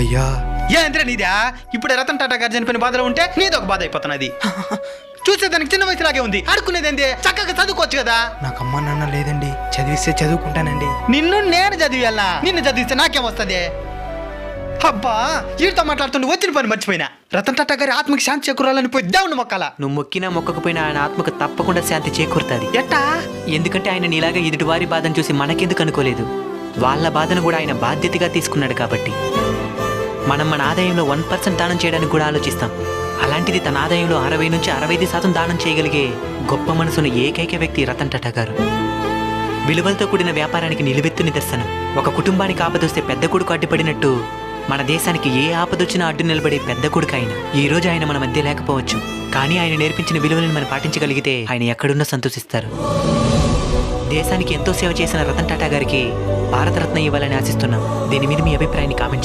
అయ్యా ఏంద్రే నీదా? ఇప్పుడు రతన్ టాటా గారు చనిపోయిన బాధలో ఉంటే నీదొక బాధ అయిపోతున్నది. చూసేదానికి చిన్న వయసులాగే ఉంది. ఆడుకునేదేంది? చక్కగా చదువుకోవచ్చు కదా. నాకు అమ్మ నాన్న లేదండి, చదివిస్తే చదువుకుంటానండి. నిన్ను నేను చదివేయాలా? నిన్ను చదివిస్తే నాకేమొస్తుంది? అబ్బా, వీడితో మాట్లాడుతుంటే వచ్చిన పని మర్చిపోయినా. రతన్ టాటా గారి ఆత్మకి శాంతి చేకూరాలని పోయి దేవుని మొక్కల. నువ్వు మొక్కినా మొక్కకపోయినా ఆయన ఆత్మకు తప్పకుండా శాంతి చేకూరుతుంది. ఎట్టా? ఎందుకంటే ఆయన నీలాగా ఎదుటివారి బాధను చూసి మనకెందుకు అనుకోలేదు. వాళ్ళ బాధను కూడా ఆయన బాధ్యతగా తీసుకున్నాడు కాబట్టి. మనం మన ఆదాయంలో 1% దానం చేయడానికి కూడా ఆలోచిస్తాం. అలాంటిది తన ఆదాయంలో 60 నుంచి 65% దానం చేయగలిగే గొప్ప మనసున్న ఏకైక వ్యక్తి రతన్ టాటా గారు. విలువలతో కూడిన వ్యాపారానికి నిలువెత్తు నిదర్శనం. ఒక కుటుంబానికి ఆపదొస్తే పెద్ద కొడుకు అడ్డుపడినట్టు మన దేశానికి ఏ ఆపదొచ్చినా అడ్డు నిలబడే పెద్ద కొడుకు ఆయన. ఈ రోజు ఆయన మన మధ్య లేకపోవచ్చు, కానీ ఆయన నేర్పించిన విలువలను మనం పాటించగలిగితే ఆయన ఎక్కడున్నా సంతోషిస్తారు. దేశానికి ఎంతో సేవ చేసిన రతన్ టాటా గారికి భారతరత్న ఇవ్వాలని ఆశిస్తున్నాం. దీని మీద మీ అభిప్రాయాన్ని కామెంట్ చేయండి.